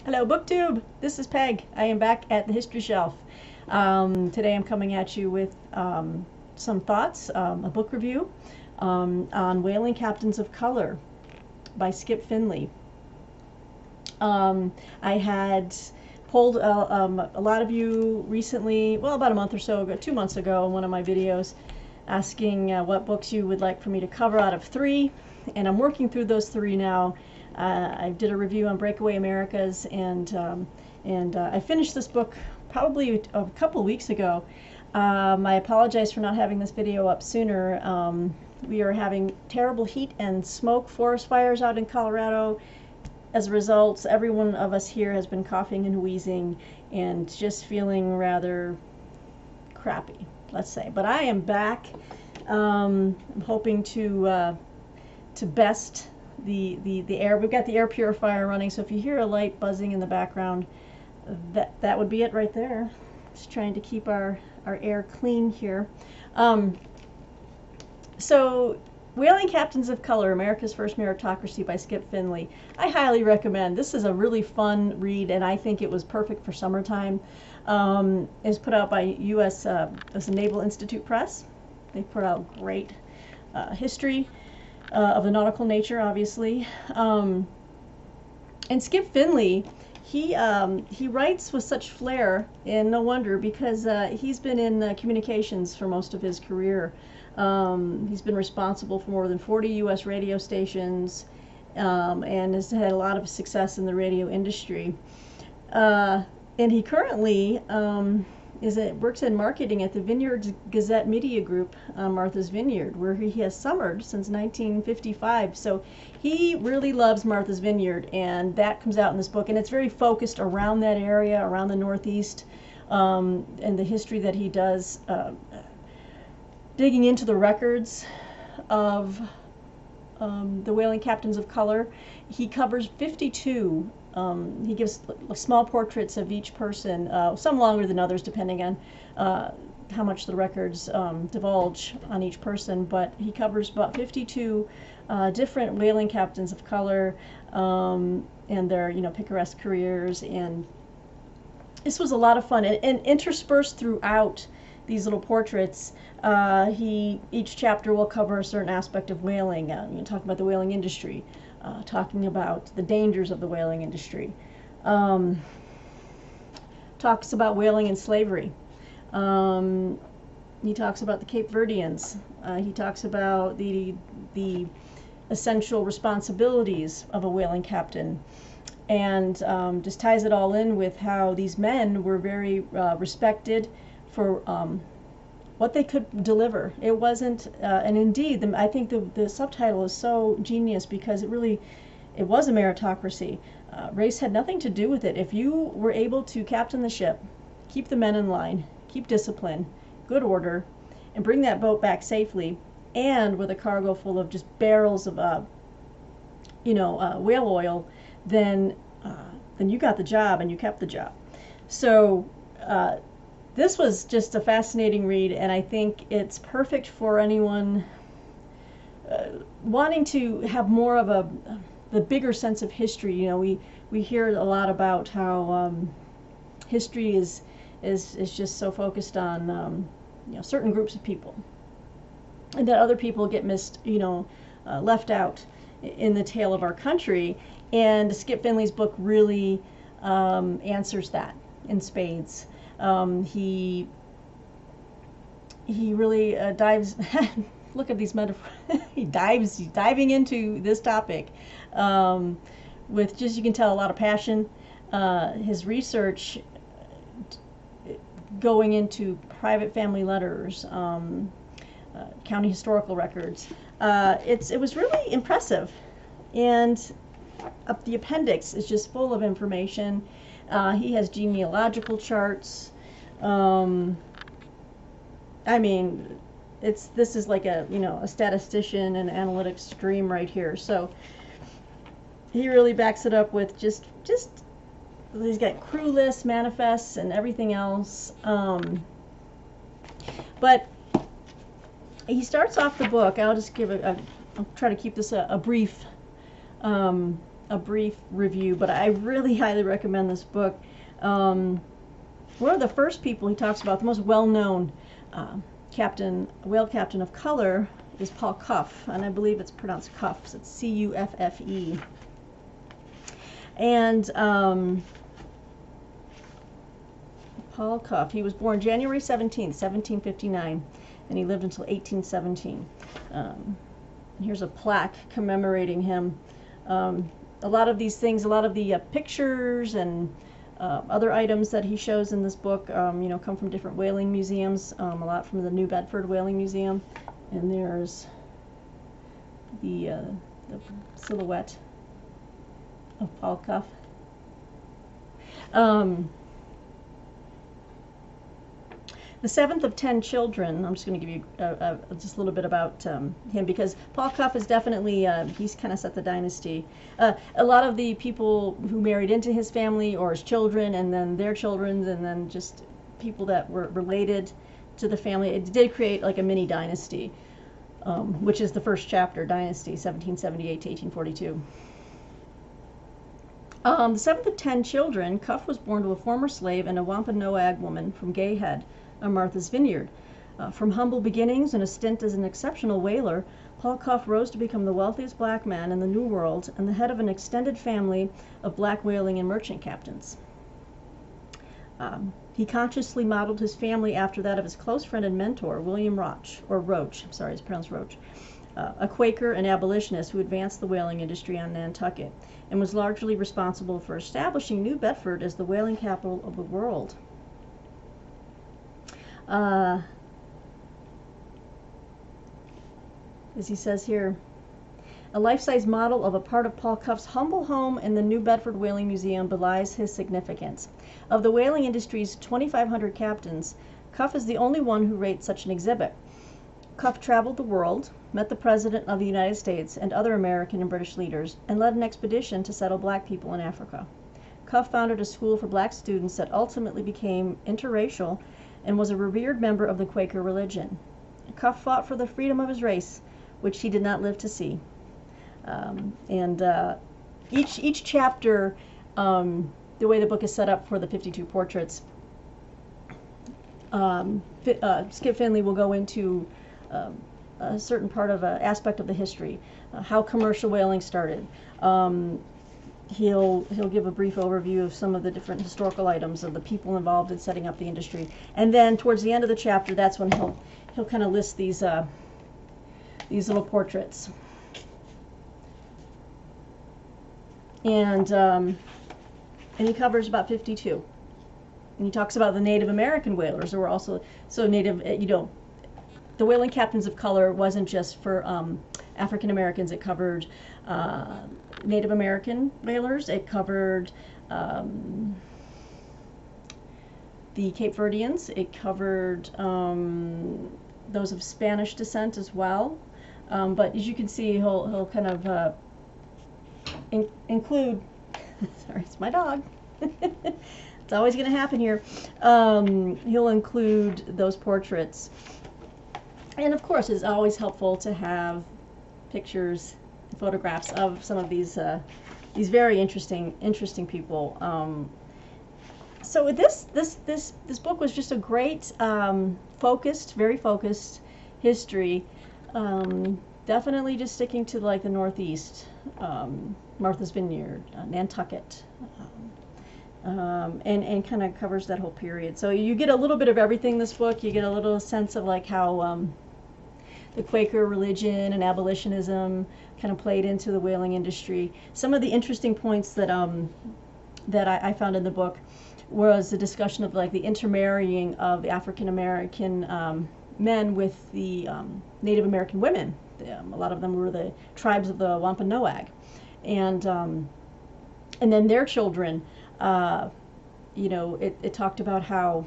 Hello, BookTube. This is Peg. I am back at the History Shelf. Today I'm coming at you with some thoughts, a book review on Whaling Captains of Color by Skip Finley. I had polled a lot of you recently, well, about a month or so ago, 2 months ago, in one of my videos, asking what books you would like for me to cover out of 3, and I'm working through those 3 now. I did a review on Breakaway Americas, and I finished this book probably a couple weeks ago. I apologize for not having this video up sooner. We are having terrible heat and smoke forest fires out in Colorado. As a result, every one of us here has been coughing and wheezing and just feeling rather crappy, let's say. But I am back. I'm hoping to best the air. We've got the air purifier running, so if you hear a light buzzing in the background, that would be it right there. Just trying to keep our air clean here. So Whaling Captains of Color, America's First Meritocracy by Skip Finley. I highly recommend. This is a really fun read, and I think it was perfect for summertime. It's put out by U.S. As the Naval Institute Press. They put out great history of the nautical nature, obviously. And Skip Finley, he writes with such flair, and no wonder, because he's been in communications for most of his career. He's been responsible for more than 40 U.S. radio stations, and has had a lot of success in the radio industry. And he currently works in marketing at the Vineyard Gazette Media Group, Martha's Vineyard, where he has summered since 1955. So he really loves Martha's Vineyard, and that comes out in this book. And it's very focused around that area, around the Northeast, and the history that he does, digging into the records of the Whaling Captains of Color. He covers 52. He gives small portraits of each person, some longer than others depending on how much the records divulge on each person, but he covers about 52 different whaling captains of color and their picaresque careers. And this was a lot of fun, and interspersed throughout these little portraits, each chapter will cover a certain aspect of whaling, talking about the whaling industry, talking about the dangers of the whaling industry, talks about whaling and slavery. He talks about the Cape Verdeans. He talks about the essential responsibilities of a whaling captain, and just ties it all in with how these men were very respected for what they could deliver. It wasn't, and indeed, I think the subtitle is so genius because it was a meritocracy. Race had nothing to do with it. If you were able to captain the ship, keep the men in line, keep discipline, good order, and bring that boat back safely, and with a cargo full of just barrels of whale oil, then you got the job and you kept the job. So this was just a fascinating read, and I think it's perfect for anyone wanting to have more of the bigger sense of history. We hear a lot about how history is just so focused on certain groups of people, and that other people get left out in the tale of our country. And Skip Finley's book really answers that in spades. He really dives. Look at these metaphors. He's diving into this topic with, just, you can tell, a lot of passion. His research going into private family letters, county historical records. It was really impressive, and the appendix is just full of information. He has genealogical charts. I mean, this is like a statistician and analytics dream right here. So he really backs it up with just he's got crew lists, manifests, and everything else. But he starts off the book. I'll just give I'll try to keep this a brief a brief review, but I really highly recommend this book. One of the first people he talks about, the most well-known whale captain of color, is Paul Cuff, and I believe it's pronounced Cuff. It's C-U-F-F-E. And Paul Cuff, he was born January 17th, 1759, and he lived until 1817. Here's a plaque commemorating him. A lot of these things, a lot of the pictures and other items that he shows in this book, come from different whaling museums. A lot from the New Bedford Whaling Museum, and there's the silhouette of Paul Cuff. The seventh of 10 children. I'm just going to give you just a little bit about him, because Paul Cuff is definitely, he's kind of set the dynasty. A lot of the people who married into his family, or his children, and then their children, and then just people that were related to the family, it did create like a mini dynasty, which is the first chapter, Dynasty, 1778 to 1842. The seventh of 10 children, Cuff was born to a former slave and a Wampanoag woman from Gay Head, on Martha's Vineyard. From humble beginnings and a stint as an exceptional whaler, Paul Cuff rose to become the wealthiest black man in the New World and the head of an extended family of black whaling and merchant captains. He consciously modeled his family after that of his close friend and mentor, William Roach, it's pronounced Roach, a Quaker and abolitionist who advanced the whaling industry on Nantucket and was largely responsible for establishing New Bedford as the whaling capital of the world. As he says here, a life-size model of a part of Paul Cuff's humble home in the New Bedford Whaling Museum belies his significance. Of the whaling industry's 2,500 captains, Cuff is the only one who rates such an exhibit. Cuff traveled the world, met the President of the United States and other American and British leaders, and led an expedition to settle black people in Africa. Cuff founded a school for black students that ultimately became interracial and was a revered member of the Quaker religion. Cuff fought for the freedom of his race, which he did not live to see. Each chapter, the way the book is set up for the 52 portraits, Skip Finley will go into a certain part of an aspect of the history, how commercial whaling started. He'll give a brief overview of some of the different historical items of the people involved in setting up the industry, and then towards the end of the chapter, that's when he'll kind of list these little portraits. And he covers about 52. And he talks about the Native American whalers who were also Native. The whaling captains of color wasn't just for African Americans. It covered Native American whalers. It covered the Cape Verdeans. It covered those of Spanish descent as well. But as you can see, he'll kind of include. Sorry, it's my dog. It's always going to happen here. He'll include those portraits, and of course, it's always helpful to have pictures, photographs of some of these very interesting people. So this book was just a great very focused history. Definitely just sticking to like the Northeast, Martha's Vineyard, Nantucket, and kind of covers that whole period. So you get a little bit of everything in this book. You get a little sense of like how the Quaker religion and abolitionism kind of played into the whaling industry. Some of the interesting points that I found in the book was the discussion of like the intermarrying of the African American men with the Native American women. A lot of them were the tribes of the Wampanoag, and then their children. It talked about how,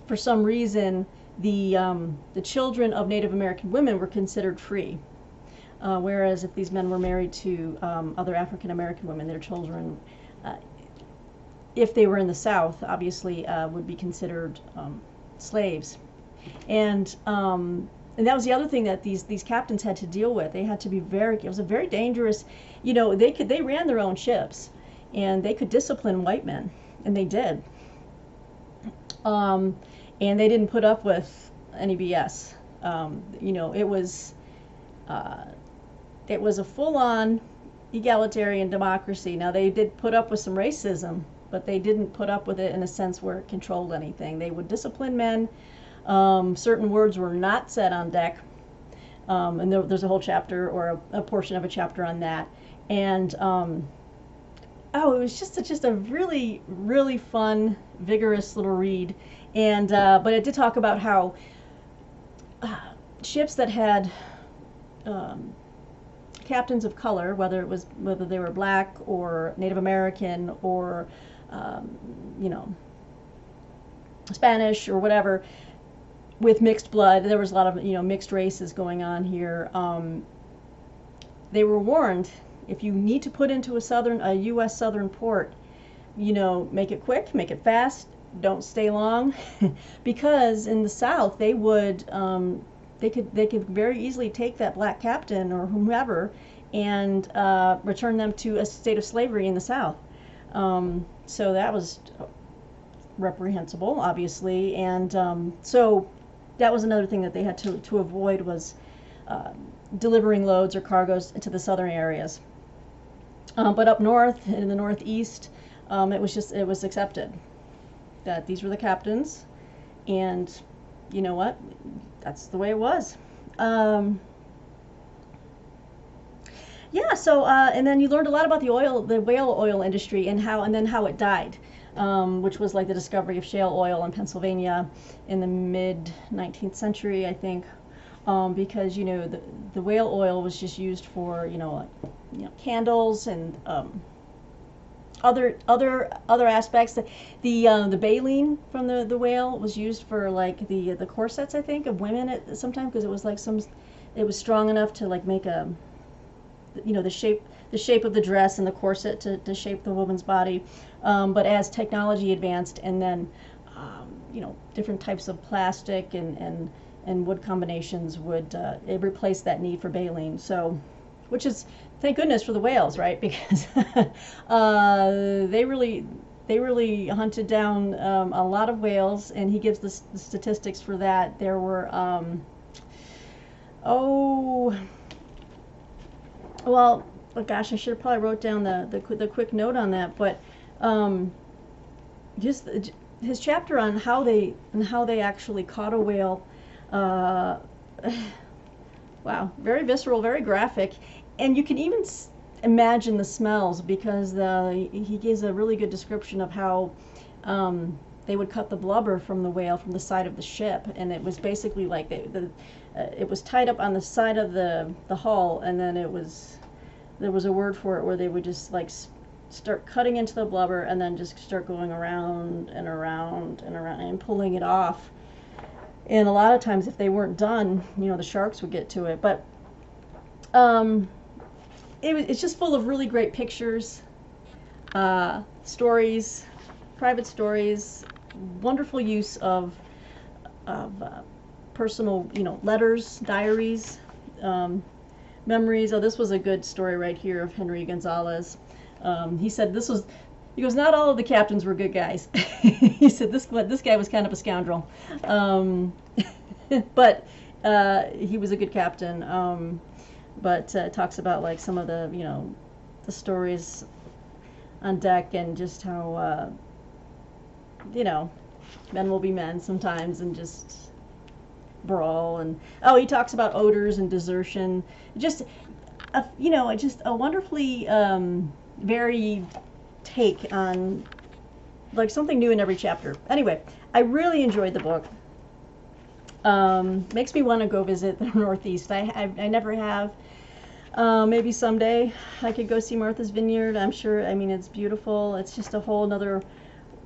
for some reason, the children of Native American women were considered free, whereas if these men were married to other African American women, their children, if they were in the South, obviously would be considered slaves. And and that was the other thing that these captains had to deal with. They had to be it was a very dangerous, you know, they ran their own ships, and they could discipline white men, and they did. And they didn't put up with any BS. You know, it was a full-on egalitarian democracy. Now, they did put up with some racism, but they didn't put up with it in a sense where it controlled anything. They would discipline men. Certain words were not said on deck, and there's a whole chapter or a portion of a chapter on that. And it was just a really, really fun, vigorous little read. And but it did talk about how ships that had captains of color, whether they were black or Native American or you know, Spanish or whatever, with mixed blood, there was a lot of, you know, mixed races going on here. They were warned, if you need to put into a U.S. southern port, you know, make it quick, make it fast, don't stay long, because in the South they would they could very easily take that black captain or whomever and return them to a state of slavery in the South. So that was reprehensible, obviously, and so that was another thing that they had to avoid, was delivering loads or cargoes to the southern areas. But up north, in the Northeast, it was accepted that these were the captains, and you know what? That's the way it was. Yeah. So and then you learned a lot about the whale oil industry, and how it died. Which was like the discovery of shale oil in Pennsylvania in the mid 19th century, I think, because, you know, the whale oil was just used for, you know, candles and other aspects. The baleen from the whale was used for like the corsets, I think, of women sometimes, because it was like it was strong enough to like make a, you know, the shape of the dress and the corset to shape the woman's body. But as technology advanced, and then you know, different types of plastic and wood combinations would it replace that need for baleen. So, which is, thank goodness for the whales, right? Because they really hunted down a lot of whales, and he gives the statistics for that. There were well, gosh, I should have probably wrote down the quick note on that, but just his chapter on how they actually caught a whale. Wow, very visceral, very graphic, and you can even imagine the smells, because he gives a really good description of how they would cut the blubber from the whale from the side of the ship, and it was basically like it was tied up on the side of the hull, and then there was a word for it where they would just like start cutting into the blubber and then just start going around and around and around and pulling it off. And a lot of times, if they weren't done, you know, the sharks would get to it. But it's just full of really great pictures, stories, private stories, wonderful use of personal, you know, letters, diaries, memories. Oh, this was a good story right here of Henry Gonzalez. He said he goes, not all of the captains were good guys. He said this guy was kind of a scoundrel, but he was a good captain. But talks about like some of the, you know, the stories on deck, and just how you know, men will be men sometimes and just brawl. And he talks about odors and desertion. Just you know, just a wonderfully varied take on like something new in every chapter. Anyway, I really enjoyed the book. Makes me want to go visit the Northeast. I never have. Maybe someday I could go see Martha's Vineyard. I'm sure. I mean, it's beautiful. It's just a whole nother.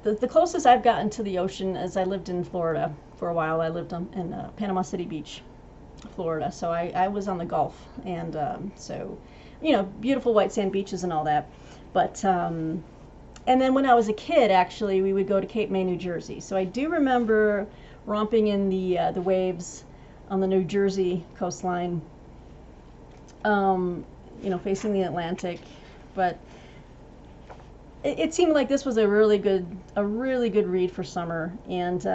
The closest I've gotten to the ocean is I lived in Florida for a while. I lived in Panama City Beach, Florida. So I was on the Gulf, and so, you know, beautiful white sand beaches and all that. But and then when I was a kid, actually, we would go to Cape May, New Jersey. So I do remember romping in the waves on the New Jersey coastline, facing the Atlantic. But it seemed like this was a really good read for summer. And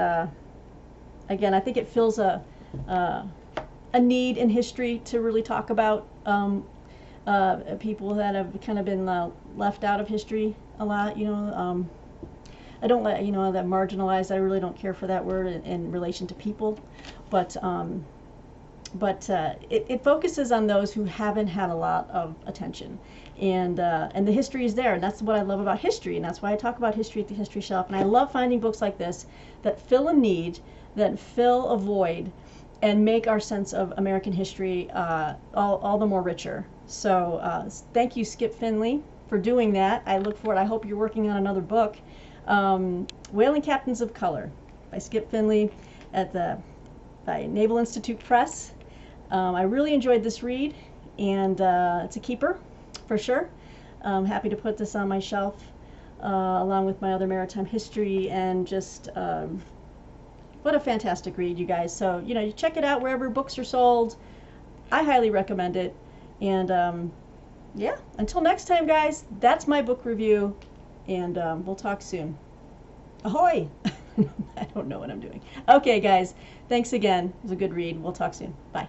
again, I think it fills a need in history to really talk about people that have kind of been left out of history a lot. I don't let that marginalized. I really don't care for that word in relation to people, but it focuses on those who haven't had a lot of attention, and the history is there, and that's what I love about history, and that's why I talk about history at the History Shelf. And I love finding books like this that fill a need, that fill a void, and make our sense of American history all the more richer. So thank you, Skip Finley, for doing that. I look forward. I hope you're working on another book. Whaling Captains of Color by Skip Finley by Naval Institute Press. I really enjoyed this read, and it's a keeper for sure. I'm happy to put this on my shelf along with my other maritime history, and just what a fantastic read, you guys. So you check it out wherever books are sold. I highly recommend it. And yeah, until next time, guys, that's my book review, and we'll talk soon. Ahoy! I don't know what I'm doing. Okay, guys, thanks again. It was a good read. We'll talk soon. Bye.